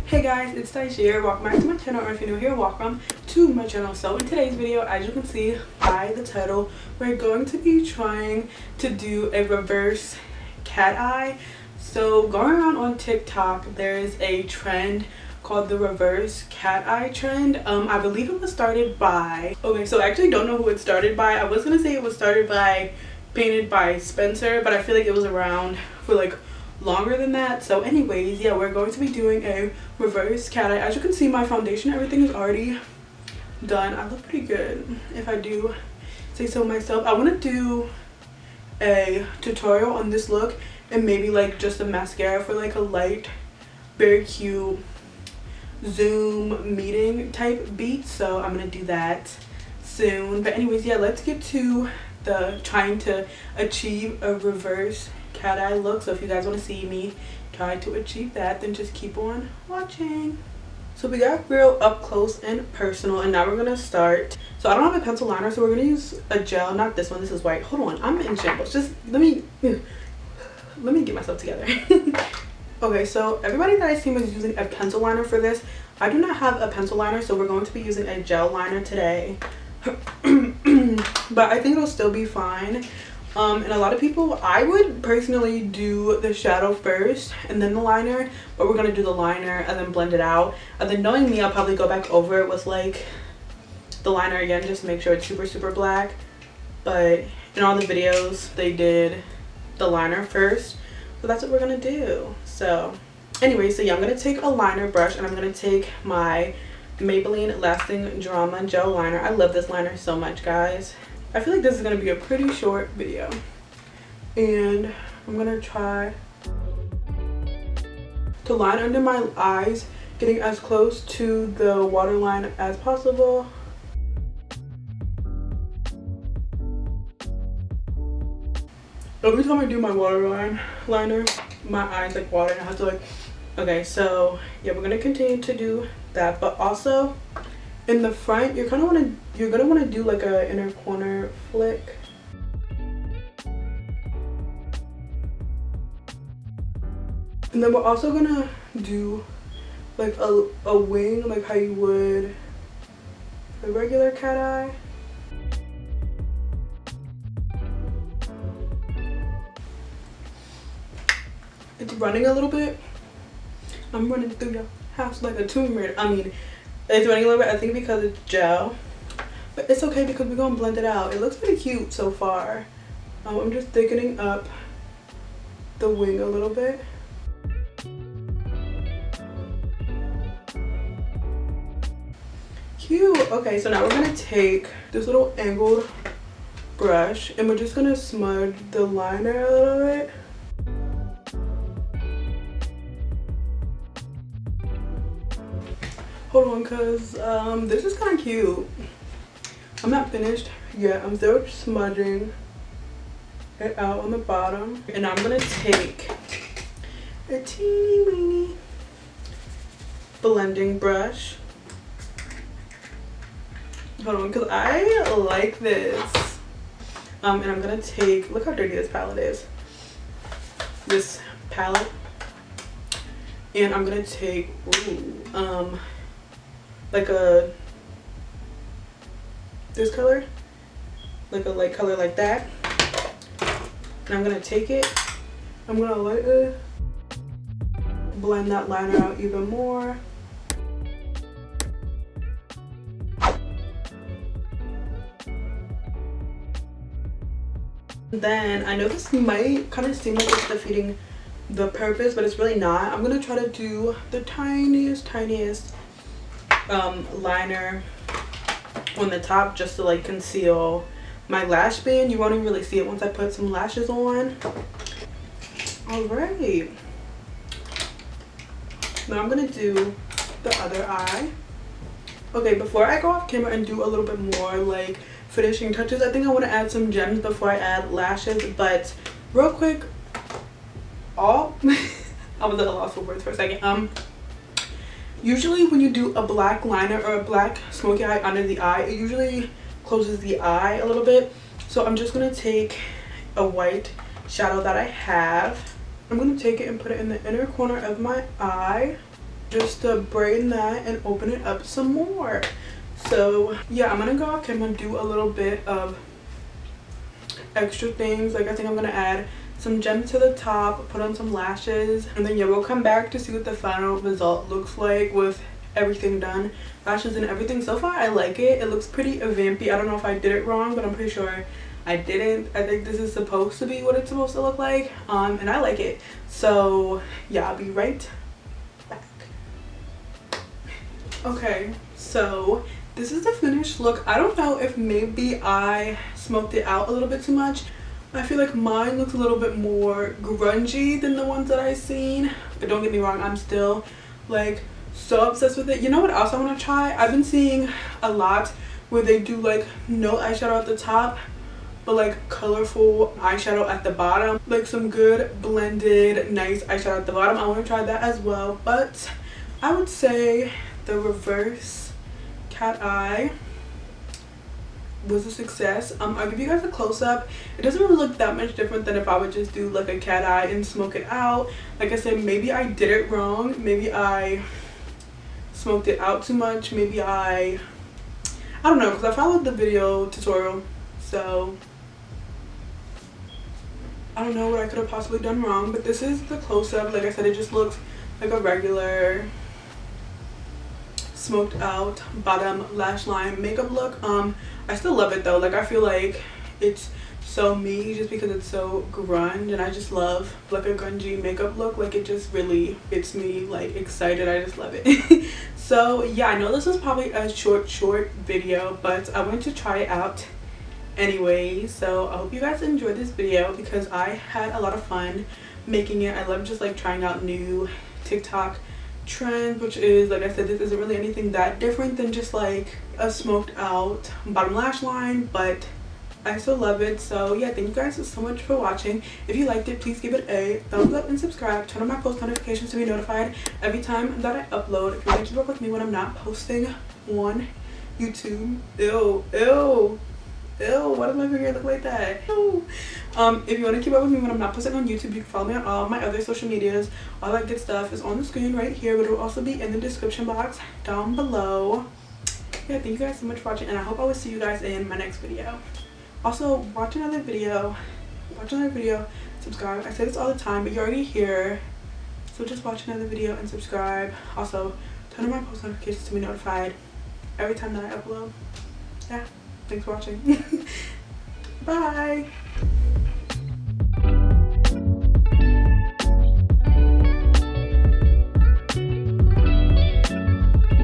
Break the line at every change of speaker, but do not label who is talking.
Hey guys, it's Taisha here. Welcome back to my channel, or if you're new here, welcome to my channel. So in today's video, as you can see by the title, we're going to be trying to do a reverse cat eye. So going around on TikTok, there's a trend called the reverse cat eye trend. I believe it was started by, okay, so I actually don't know who it started by. I was gonna say it was started by, painted by Spencer, but I feel like it was around for like longer than that. So anyways, yeah, we're going to be doing a reverse cat eye. As you can see, my foundation, everything is already done. I look pretty good, if I do say so myself. I want to do a tutorial on this look and maybe like just a mascara for like a light, very cute Zoom meeting type beat. So I'm gonna do that soon. But anyways, yeah, let's get to the trying to achieve a reverse cat eye look. So if you guys want to see me try to achieve that, then just keep on watching. So we got real up close and personal, and now we're gonna start. So I don't have a pencil liner, so we're gonna use a gel. Not this one, this is white. Hold on, I'm in shambles. Just let me get myself together. Okay, so everybody that I seen was using a pencil liner for this. I do not have a pencil liner, so we're going to be using a gel liner today. But I think it'll still be fine. And a lot of people, I would personally do the shadow first and then the liner, but we're gonna do the liner and then blend it out. And then knowing me, I'll probably go back over it with like the liner again, just to make sure it's super black. But in all the videos, they did the liner first, so that's what we're gonna do. So anyway, so yeah, I'm gonna take a liner brush and I'm gonna take my Maybelline Lasting Drama Gel Liner. I love this liner so much, guys. I feel like this is going to be a pretty short video, and I'm going to try to line under my eyes, getting as close to the waterline as possible. Every time I do my waterline liner, my eyes like water and I have to like, okay, so yeah, we're going to continue to do that, but also in the front, you're gonna want to do like a inner corner flick. And then we're also gonna do like a wing, like how you would a regular cat eye. It's running a little bit. I'm running through your house like a Tomb Raider. I mean, it's running a little bit, I think because it's gel, but it's okay because we're gonna blend it out. It looks pretty cute so far. I'm just thickening up the wing a little bit. Cute. Okay, so now we're gonna take this little angled brush and we're just gonna smudge the liner a little bit. Hold on, cause this is kind of cute. I'm not finished yet. I'm still smudging it out on the bottom, and I'm gonna take a teeny weeny blending brush. Hold on, cause I like this. And I'm gonna take, look how dirty this palette is. This palette, and I'm gonna take like this color, like a light color like that, and I'm gonna take it, I'm gonna lightly blend that liner out even more. Then I know this might kind of seem like it's defeating the purpose, but it's really not. I'm gonna try to do the tiniest liner on the top just to like conceal my lash band. You won't even really see it once I put some lashes on. All right, now I'm gonna do the other eye. Okay, before I go off camera and do a little bit more like finishing touches, I think I want to add some gems before I add lashes. But real quick, I was at a loss for words for a second. Usually when you do a black liner or a black smoky eye under the eye, it usually closes the eye a little bit. So I'm just going to take a white shadow that I have. I'm going to take it and put it in the inner corner of my eye. just to brighten that and open it up some more. So yeah, I'm gonna go off camera and do a little bit of extra things. Like I think I'm gonna add some gems to the top, put on some lashes, and then yeah, we'll come back to see what the final result looks like with everything done, lashes and everything. So far I like it. It looks pretty vampy. I don't know if I did it wrong, but I'm pretty sure I didn't. I think this is supposed to be what it's supposed to look like, and I like it. So yeah, I'll be right back. Okay, so this is the finished look. I don't know if maybe I smoked it out a little bit too much. I feel like mine looks a little bit more grungy than the ones that I've seen, but don't get me wrong, I'm still like so obsessed with it. You know what else I want to try? I've been seeing a lot where they do like no eyeshadow at the top but like colorful eyeshadow at the bottom, like some good blended nice eyeshadow at the bottom. I want to try that as well, but I would say the reverse cat eye was a success. I'll give you guys a close-up. It doesn't really look that much different than if I would just do like a cat eye and smoke it out. Like I said, maybe I did it wrong, maybe I smoked it out too much, maybe I don't know, because I followed the video tutorial, so I don't know what I could have possibly done wrong. But this is the close-up. Like I said, it just looks like a regular smoked out bottom lash line makeup look. I still love it though. Like I feel like it's so me just because it's so grunge, and I just love like a grungy makeup look. Like it just really gets me like excited. I just love it. So yeah, I know this was probably a short video, but I wanted to try it out anyway. So I hope you guys enjoyed this video because I had a lot of fun making it. I love just like trying out new TikTok trend, which is, like I said, this isn't really anything that different than just like a smoked out bottom lash line, but I still love it. So yeah, thank you guys so much for watching. If you liked it, please give it a thumbs up and subscribe. Turn on my post notifications to be notified every time that I upload. If you want to keep up with me when I'm not posting on YouTube. Ew, why does my finger look like that? Ew. If you want to keep up with me when I'm not posting on YouTube, you can follow me on all my other social medias. All that good stuff is on the screen right here, but it will also be in the description box down below. Yeah, thank you guys so much for watching, and I hope I will see you guys in my next video. Also, watch another video, subscribe. I say this all the time, but you're already here, so just watch another video and subscribe. Also, turn on my post notifications to be notified every time that I upload. Yeah. Thanks for watching. Bye.